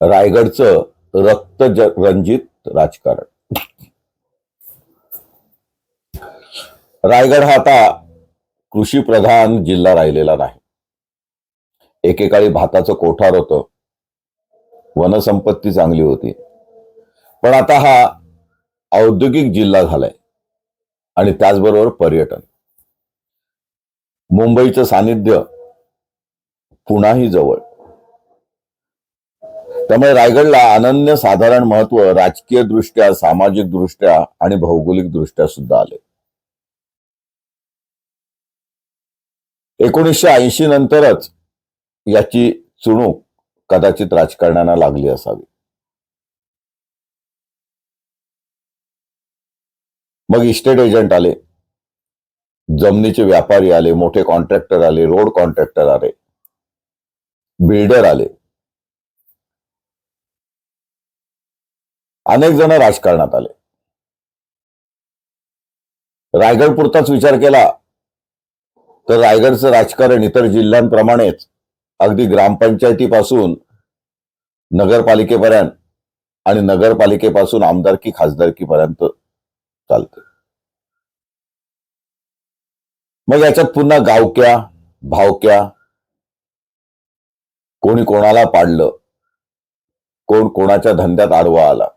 रायगडचं रंजित राजकारण. रायगड हा आता कृषी प्रधान जिल्हा राहिलेला नाही. एकेकाळी भाताचं कोठार होतं, वनसंपत्ती चांगली होती, पण आता हा औद्योगिक जिल्हा झालाय आणि त्याचबरोबर पर्यटन. मुंबईचं सानिध्य पुण्याही जवळ, त्यामुळे रायगडला अनन्यसाधारण महत्व राजकीय दृष्ट्या, सामाजिक दृष्ट्या आणि भौगोलिक दृष्ट्या सुद्धा आले. 1980 नंतरच याची चुणूक कदाचित राजकारण्यांना लागली असावी. मग इस्टेट एजंट आले, जमिनीचे व्यापारी आले, मोठे कॉन्ट्रॅक्टर आले, रोड कॉन्ट्रॅक्टर आले, बिल्डर आले, अनेक जण राजकारणात आले. रायगड पुरताच विचार केला तर रायगडचं राजकारण इतर जिल्ह्यांप्रमाणेच अगदी ग्रामपंचायतीपासून नगरपालिकेपर्यंत आणि नगरपालिकेपासून आमदारकी खासदारकीपर्यंत चालते. मग याच्यात पुन्हा गावक्या, भावक्या, कोणी कोणाला पाडलं, कोण कोणाच्या धंद्यात आडवा आला,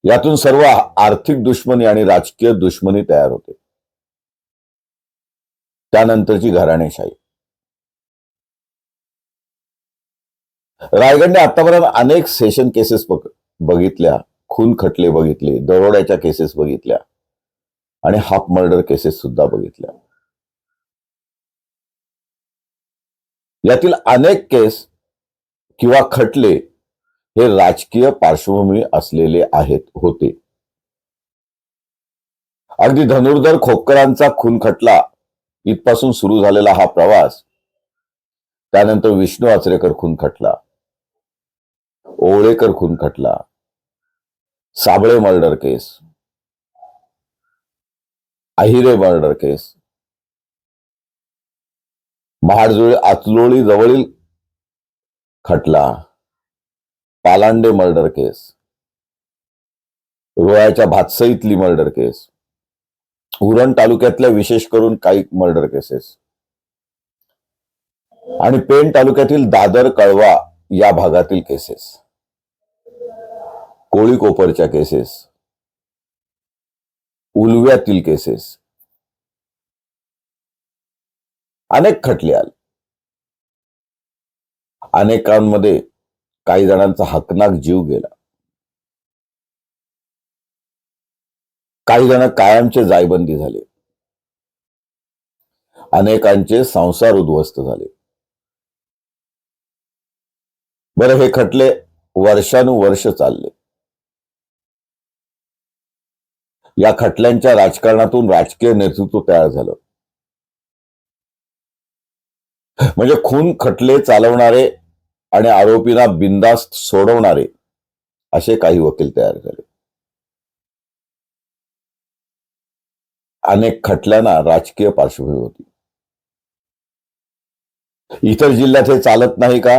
यातून सर्व आर्थिक दुश्मनी आणि राजकीय दुश्मनी तयार होते. त्यानंतरची घराणेशाही. रायगडने आतापर्यंत अनेक सेशन केसेस बघितल्या, खून खटले बघितले, दरोड्याच्या केसेस बघितल्या आणि हाफ मर्डर केसेस सुद्धा बघितल्या. यातील अनेक केस किंवा खटले हे राजकीय पार्श्वभूमी असलेले होते. अगदी धनुर्धर खोपकरांचा खून खटला इथपासून सुरू झालेला हा प्रवास, त्यानंतर विष्णू आचरेकर खून खटला, ओवळेकर खून खटला, साबळे मर्डर केस, अहिरे मर्डर केस, महाडजुळे आचलोळी जवळील खटला, पालांडे मर्डर केस, रोह्याच्या भातसईतली मर्डर केस, उरण तालुक्यातल्या विशेष करून काही मर्डर केसेस आणि पेण तालुक्यातील दादर कळवा या भागातील केसेस, कोळी कोपरच्या केसेस, उलव्यातील केसेस, अनेक खटले आले. अनेकांमध्ये काही जणांचा हकनाक जीव गेला, काही जण कायमचे जायबंदी झाले, अनेकांचे संसार उद्ध्वस्त झाले. बरं, हे खटले वर्षानुवर्ष चालले. या खटल्यांच्या राजकारणातून राजकीय नेतृत्व तयार झालं. म्हणजे खून खटले चालवणारे आणि आरोपींना बिनधास्त सोडवणारे असे काही वकील तयार झाले. अनेक खटल्यांना राजकीय पार्श्वभूमी होती. इतर जिल्ह्यात हे चालत नाही का?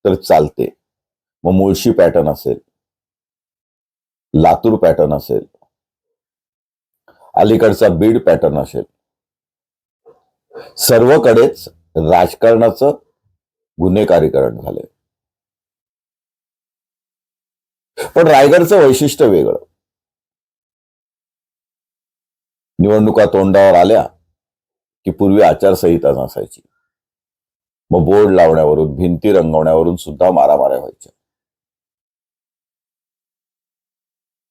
तर चालते. मग मुळशी पॅटर्न असेल, लातूर पॅटर्न असेल, अलीकडचा बीड पॅटर्न असेल, सर्वकडेच राजकारणाचं गुन्हेगारीकरण झाले. पण रायगडचं वैशिष्ट्य वेगळं. निवडणुका तोंडावर आल्या की पूर्वी आचारसंहिता नसायची. मग बोर्ड लावण्यावरून, भिंती रंगवण्यावरून सुद्धा मारामाऱ्या व्हायच्या.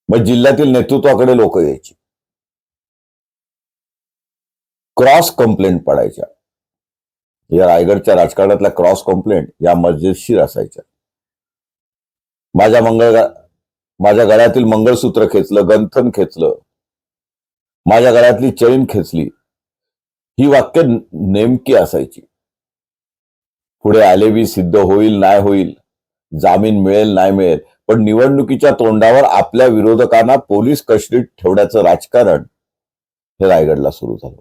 मग जिल्ह्यातील नेतृत्वाकडे लोक यायची, क्रॉस कंप्लेंट पडायच्या. या रायगडच्या राजकारणातल्या क्रॉस कंप्लेंट या मजेशीर असायच्या. माझ्या गळ्यातील मंगळसूत्र खेचलं, गंथन खेचलं, माझ्या गळ्यातली चैन खेचली, ही वाक्य नेमकी असायची. पुढे आलेबी सिद्ध होईल नाही होईल, जामीन मिळेल नाही मिळेल, पण निवडणुकीच्या तोंडावर आपल्या विरोधकांना पोलीस कस्टडीत ठेवण्याचं राजकारण हे रायगडला सुरू झालं.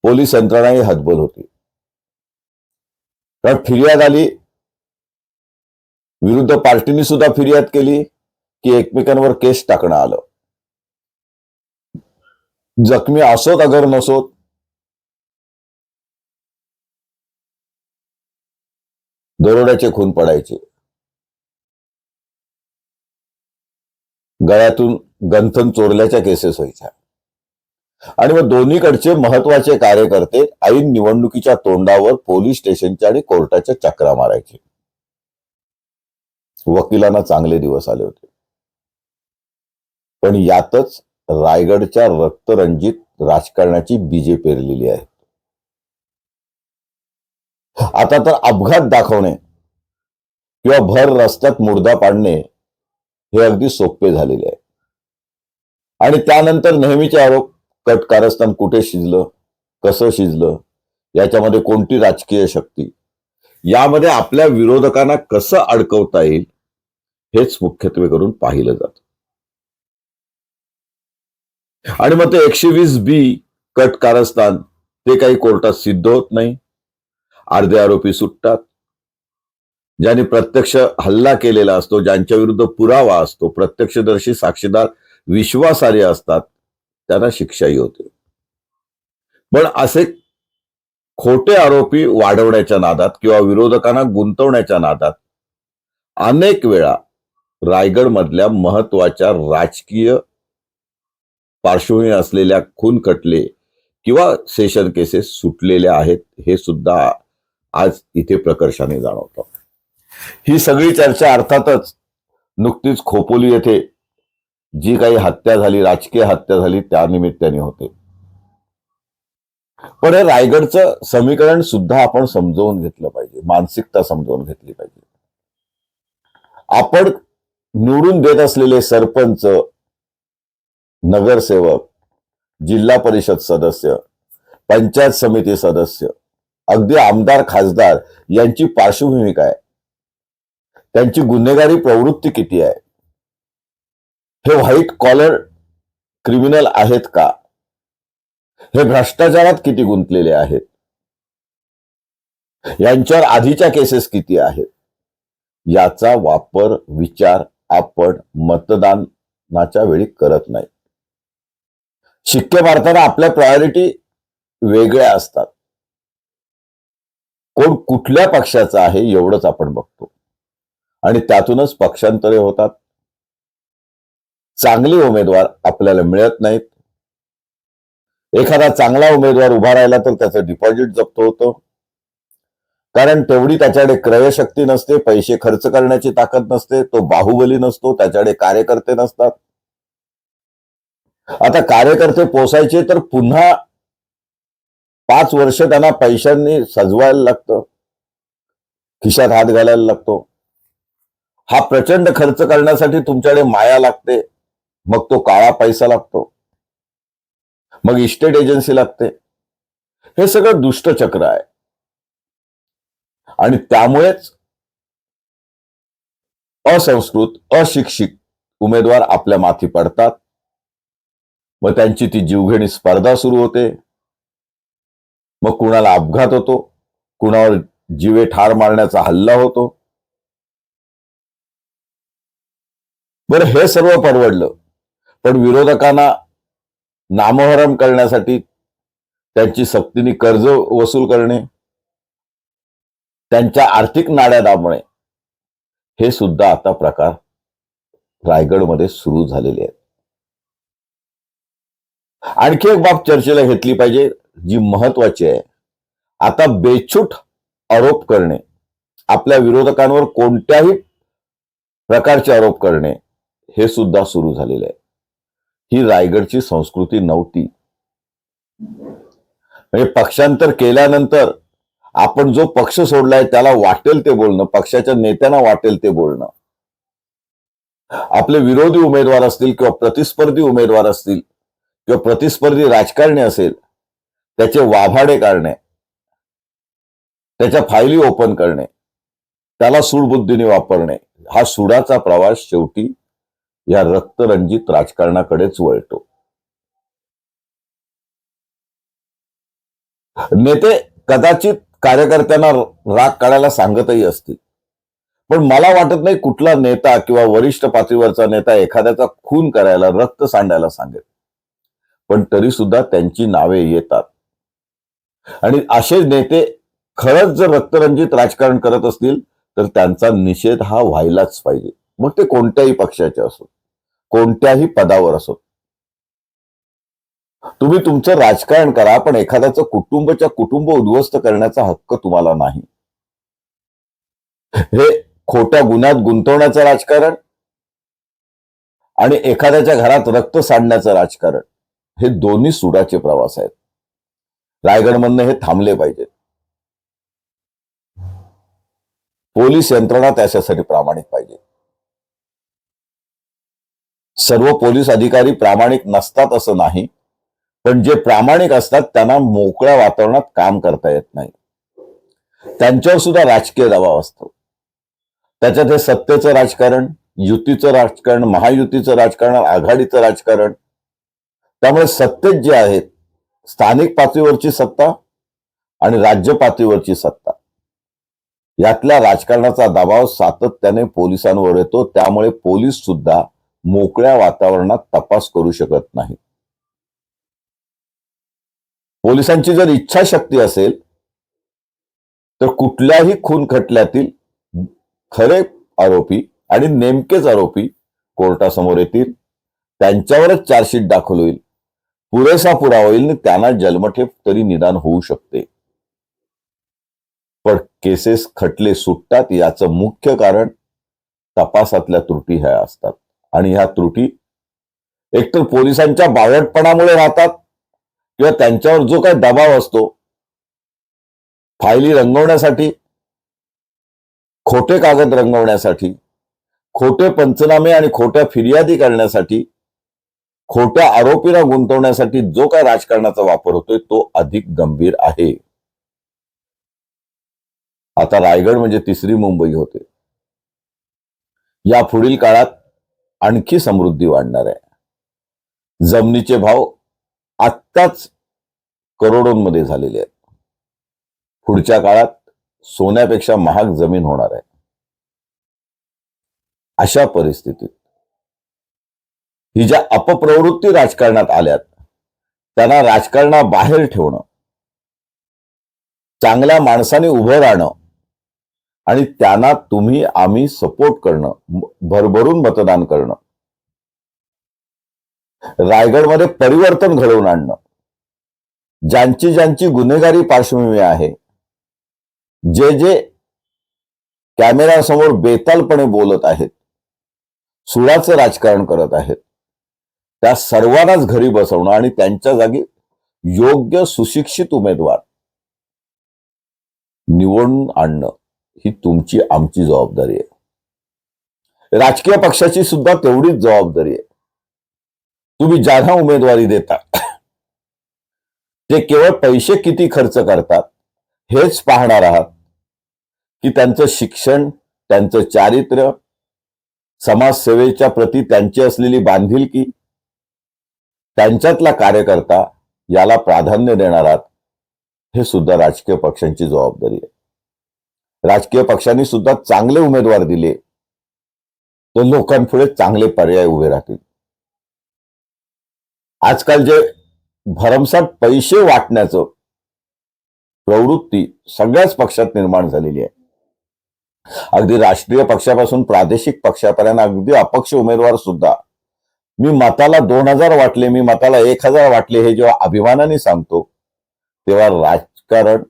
पोलीस यंत्रणाही हतबल होती. कारण फिर्याद आली, विरुद्ध पार्टीने सुद्धा फिर्याद केली की एकमेकांवर केस टाकणं आलं. जखमी असोत अगर नसोत, दरोड्याचे खून पडायचे, गळ्यातून गंथन चोरल्याच्या केसेस व्हायच्या. आणि मग दोन्हीकडचे महत्वाचे कार्यकर्ते ऐन निवडणुकीच्या तोंडावर पोलीस स्टेशनच्या आणि कोर्टाच्या चक्रा मारायचे. वकिलांना चांगले दिवस आले होते. पण यातच रायगडच्या रक्तरंजित राजकारणाची बीजे पेरलेली आहेत. आता तर अपघात दाखवणे किंवा भर रस्त्यात मुर्दा पाडणे हे अगदी सोपे झालेले आहे. आणि त्यानंतर नेहमीचे आरोप, कट कारस्थान कुठे शिजलं, कसं शिजलं, याच्यामध्ये कोणती राजकीय शक्ती, यामध्ये आपल्या विरोधकांना कसं अडकवता येईल हेच मुख्यत्वे करून पाहिलं जातं. आणि मग ते 120B कट कारस्थान ते काही कोर्टात सिद्ध होत नाही. अर्धे आरोपी सुटतात. ज्यांनी प्रत्यक्ष हल्ला केलेला असतो, ज्यांच्या विरुद्ध पुरावा असतो, प्रत्यक्षदर्शी साक्षीदार विश्वासार्ह असतात, त्यांना शिक्षाही होते. पण असे खोटे आरोपी वाढवण्याच्या नादात किंवा विरोधकांना गुंतवण्याच्या नादात अनेक वेळा रायगड मधल्या महत्वाच्या राजकीय पार्श्वभूमी असलेल्या खून खटले किंवा सेशन केसेस सुटलेल्या आहेत, हे सुद्धा आज इथे प्रकर्षाने जाणवतं. ही सगळी चर्चा अर्थातच नुकतीच खोपोली येथे जी काही हत्या झाली, राजकीय हत्या झाली, त्या निमित्ताने होते. पण हे रायगडचं समीकरण सुद्धा आपण समजावून घेतलं पाहिजे, मानसिकता समजावून घेतली पाहिजे. आपण निवडून देत असलेले सरपंच, नगरसेवक, जिल्हा परिषद सदस्य, पंचायत समिती सदस्य, अगदी आमदार, खासदार यांची पार्श्वभूमी काय, त्यांची गुन्हेगारी प्रवृत्ती किती आहे, हे व्हाईट कॉलर क्रिमिनल आहेत का, हे भ्रष्टाचारात किती गुंतलेले आहेत, यांच्यावर आधीच्या केसेस किती आहेत, याचा वापर, विचार आपण मतदानाच्या वेळी करत नाही. शिक्के मारताना आपल्या प्रायोरिटी वेगळ्या असतात. कोण कुठल्या पक्षाचा आहे एवढंच आपण बघतो आणि त्यातूनच पक्षांतरे होतात. चांगले उमेदवार आपल्याला मिळत नाहीत. एखादा चांगला उमेदवार उभा राहिला तर त्याचं डिपॉझिट जप्त होतं, कारण तेवढी त्याच्याकडे क्रयशक्ती नसते, पैसे खर्च करण्याची ताकद नसते, तो बाहुबली नसतो, त्याच्याकडे कार्यकर्ते नसतात. आता कार्यकर्ते पोसायचे तर पुन्हा 5 वर्ष त्यांना पैशांनी सजवायला लागतं, खिशात हात घालायला लागतो. हा प्रचंड खर्च करण्यासाठी तुमच्याकडे माया लागते, मग तो काळा पैसा लागतो, मग इस्टेट एजन्सी लागते. हे सगळं दुष्टचक्र आहे. आणि त्यामुळेच असंस्कृत, अशिक्षित उमेदवार आपल्या माथी पडतात. मग त्यांची ती जीवघेणी स्पर्धा सुरू होते. मग कुणाला अपघात होतो, कुणावर जीवे ठार मारण्याचा हल्ला होतो. बरं, हे सर्व परवडलं, पण विरोधकांना नामोहरम करण्यासाठी त्यांची सक्तीने कर्ज वसूल करणे, त्यांच्या आर्थिक नाड्या दाबणे, हे सुद्धा आता प्रकार रायगडमध्ये सुरू झालेले आहेत. आणखी एक बाब चर्चेला घेतली पाहिजे, जी महत्वाची आहे. आता बेछूट आरोप करणे, आपल्या विरोधकांवर कोणत्याही प्रकारचे आरोप करणे, हे सुद्धा सुरू झालेले आहे. ही रायगडची संस्कृती नव्हती. म्हणजे पक्षांतर केल्यानंतर आपण जो पक्ष सोडलाय त्याला वाटेल ते बोलणं, पक्षाच्या नेत्यांना वाटेल ते बोलणं, आपले विरोधी उमेदवार असतील किंवा प्रतिस्पर्धी उमेदवार असतील किंवा प्रतिस्पर्धी राजकारणी असेल, त्याचे वाभाडे काढणे, त्याच्या फायली ओपन करणे, त्याला सूडबुद्धीने वापरणे, हा सुडाचा प्रवास शेवटी या रक्तरंजित राजकारणाकडेच वळतो. नेते कदाचित कार्यकर्त्यांना राग काढायला सांगतही असतील. पण मला वाटत नाही कुठला नेता किंवा वरिष्ठ पातळीवरचा नेता एखाद्याचा खून करायला, रक्त सांडायला सांगेल. पण तरी सुद्धा त्यांची नावे येतात. आणि असे नेते खरंच जर रक्तरंजित राजकारण करत असतील तर त्यांचा निषेध हा व्हायलाच पाहिजे. मग ते कोणत्याही पक्षाचे असो, कोणत्याही पदावर असो. तुम्ही तुमचं राजकारण करा, पण एखाद्याचं कुटुंब उद्ध्वस्त करण्याचा हक्क तुम्हाला नाही. हे खोट्या गुन्ह्यात गुंतवण्याचं राजकारण आणि एखाद्याच्या घरात रक्त सांडण्याचं राजकारण हे दोन्ही सुडाचे प्रवास आहेत. रायगडमधनं हे थांबले पाहिजे. पोलीस यंत्रणा त्याच्यासाठी प्रामाणिक पाहिजे. सर्व पोलीस अधिकारी प्रामाणिक नसतात असं नाही, पण जे प्रामाणिक असतात त्यांना मोकळ्या वातावरणात काम करता येत नाही. त्यांच्यावर सुद्धा राजकीय दबाव असतो. त्याच्यात हे सत्तेचं राजकारण, युतीचं राजकारण, महायुतीचं राजकारण, आघाडीचं राजकारण. त्यामुळे सत्तेत जे आहेत, स्थानिक पातळीवरची सत्ता आणि राज्य पातळीवरची सत्ता, यातल्या राजकारणाचा दबाव सातत्याने पोलिसांवर येतो. त्यामुळे पोलीस सुद्धा मोकळ्या वातावरणात तपास करू शकत नाही. पोलिसांची जर इच्छाशक्ती असेल तर कुठल्याही खून खटल्यातील खरे आरोपी आणि नेमकेच आरोपी कोर्टासमोर येतील. त्यांच्यावरच चार्जशीट दाखल होईल, पुरेसा पुरावा होईल आणि त्यांना जन्मठेप तरी निदान होऊ शकते. पण केसेस खटले सुटतात याचं मुख्य कारण तपासातल्या त्रुटी ह्या असतात. आणि ह्या त्रुटी एकतर पोलिसांच्या बावटपणामुळे राहतात किंवा त्यांच्यावर जो काही दबाव असतो फायली रंगवण्यासाठी, खोटे कागद रंगवण्यासाठी, खोटे पंचनामे आणि खोट्या फिर्यादी करण्यासाठी, खोट्या आरोपीला गुंतवण्यासाठी जो काय राजकारणाचा वापर होतोय तो अधिक गंभीर आहे. आता रायगड म्हणजे तिसरी मुंबई होते. या पुढील काळात आणखी समृद्धी वाढणार आहे. जमिनीचे भाव आत्ताच करोडोंमध्ये झालेले आहेत. पुढच्या काळात सोन्यापेक्षा महाग जमीन होणार आहे. अशा परिस्थितीत ही ज्या अपप्रवृत्ती राजकारणात आल्यात त्यांना राजकारणाबाहेर ठेवणं, चांगल्या माणसाने उभं राहणं आणि त्यांना तुम्ही आम्ही सपोर्ट करणं, भरभरून मतदान करणं, रायगडमध्ये परिवर्तन घडवून आणणं, ज्यांची ज्यांची गुन्हेगारी पार्श्वभूमी आहे, जे जे कॅमेऱ्यासमोर बेतालपणे बोलत आहेत, सुडाचं राजकारण करत आहेत, त्या सर्वांनाच घरी बसवणं आणि त्यांच्या जागी योग्य सुशिक्षित उमेदवार निवडून आणणं ही तुमची आमची जबाबदारी आहे. राजकीय पक्षाची सुद्धा तेवढीच जबाबदारी आहे. तुम्ही ज्यांना उमेदवारी देता ते केवळ पैसे किती खर्च करतात हेच पाहणार आहात की त्यांचं शिक्षण, त्यांचं चारित्र्य, समाजसेवेच्या प्रती त्यांची असलेली बांधिलकी, त्यांच्यातला कार्यकर्ता याला प्राधान्य देणार आहात हे सुद्धा राजकीय पक्षांची जबाबदारी आहे. राजकीय पक्षांनी सुद्धा चांगले उमेदवार दिले तर लोकांपुढे चांगले पर्याय उभे राहतील. आजकाल जे भरमसाठ पैसे वाटण्याचं प्रवृत्ती सगळ्याच पक्षात निर्माण झालेली आहे. अगदी राष्ट्रीय पक्षापासून प्रादेशिक पक्षापर्यंत अगदी अपक्ष उमेदवार सुद्धा मी मताला 2000 वाटले, मी मताला 1000 वाटले हे जेव्हा अभिमानाने सांगतो तेव्हा राजकारण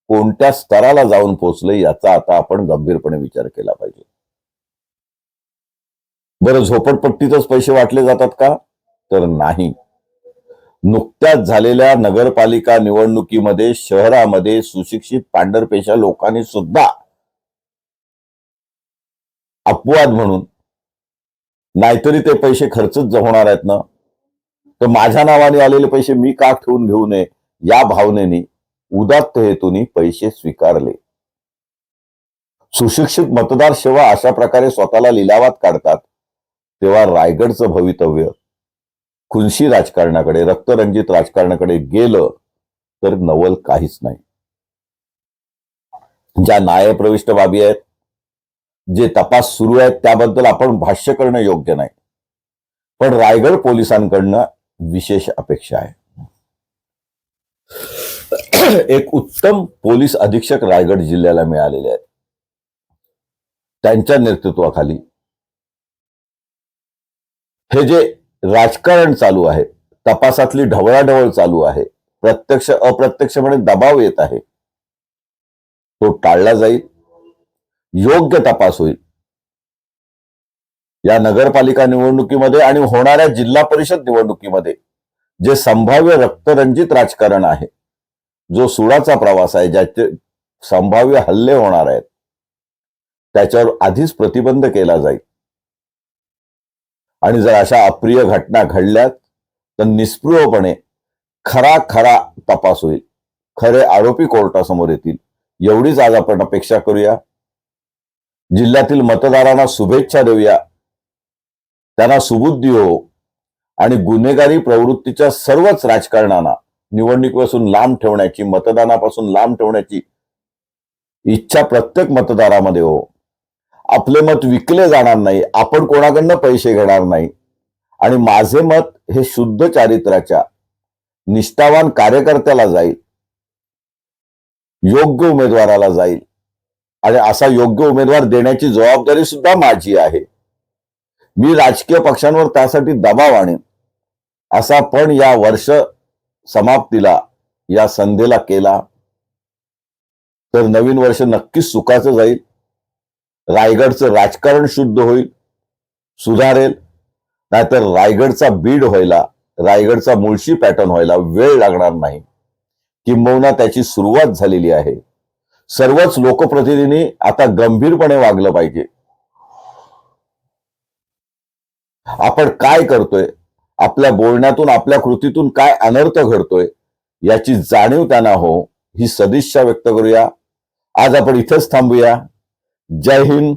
कोणत्या स्तराला जाऊन पोहोचले याचा आता आपण गंभीरपणे विचार केला पाहिजे. बरं, झोपडपट्टीतच पैसे वाटले जातात का? तर नाही. नुकत्याच झालेल्या नगरपालिका निवडणुकीमध्ये शहरामध्ये सुशिक्षित पांढरपेशा लोकांनी सुद्धा अपवाद म्हणून, नाहीतरी ते पैसे खर्चच होणार आहेत ना, तर माझ्या नावाने आलेले पैसे मी का ठेवून घेऊ नये या भावनेने उदात्त हेतूने पैसे स्वीकारले. सुशिक्षित मतदार सेवा अशा प्रकारे स्वतःला लिलावात काढतात तेव्हा रायगडचं भवितव्य खुनशी राजकारणाकडे, रक्तरंजित राजकारणाकडे गेलं तर नवल काहीच नाही. ज्या न्यायप्रविष्ट बाबी आहेत, जे तपास सुरू आहेत, त्याबद्दल आपण भाष्य करणं योग्य नाही. पण रायगड पोलिसांकडनं विशेष अपेक्षा आहे. एक उत्तम पोलीस अधीक्षक रायगड जिल्ह्याला मिळालेले आहेत. त्यांच्या नेतृत्वाखाली हे जे राजकारण चालू आहे, तपासातली ढवळाढवळ चालू आहे, प्रत्यक्ष अप्रत्यक्षपणे दबाव येत आहे, तो टाळला जाईल. योग्य तपास होईल. या नगरपालिका निवडणुकीमध्ये आणि होणाऱ्या जिल्हा परिषद निवडणुकीमध्ये जे संभाव्य रक्तरंजित राजकारण आहे, जो सुडाचा प्रवास आहे, ज्याचे संभाव्य हल्ले होणार आहेत, त्याच्यावर आधीच प्रतिबंध केला जाईल. आणि जर अशा अप्रिय घटना घडल्यात तर निस्पृहपणे खरा तपास होईल. खरे आरोपी कोर्टासमोर येतील, एवढीच आज आपण अपेक्षा करूया. जिल्ह्यातील मतदारांना शुभेच्छा देऊया, त्यांना सुबुद्धी हो आणि गुन्हेगारी प्रवृत्तीच्या सर्वच राजकारणांना निवडणुकीपासून लांब ठेवण्याची, मतदानापासून लांब ठेवण्याची इच्छा प्रत्येक मतदारामध्ये हो. आपले मत विकले जाणार नाही, आपण कोणाकडनं पैसे घेणार नाही आणि माझे मत हे शुद्ध चारित्र्याच्या निष्ठावान कार्यकर्त्याला जाईल, योग्य उमेदवाराला जाईल आणि असा योग्य उमेदवार देण्याची जबाबदारी सुद्धा माझी आहे. मी राजकीय पक्षांवर त्यासाठी दबाव आणेन असा पण या वर्ष समाप्तीला, या संध्येला केला तर नवीन वर्ष नक्कीच सुखाचं जाईल. रायगडचं राजकारण शुद्ध होईल, सुधारेल. नाहीतर रायगडचा बीड व्हायला, रायगडचा मुळशी पॅटर्न व्हायला वेळ लागणार नाही. किंबहुना त्याची सुरुवात झालेली आहे. सर्वच लोकप्रतिनिधींनी आता गंभीरपणे वागलं पाहिजे. आपण काय करतोय, आपल्या बोलण्यातून, आपल्या कृतीतून काय अनर्थ घडतोय याची जाणीव त्यांना हो, ही सदिच्छा व्यक्त करूया. आज आपण इथंच थांबूया. जय हिंद,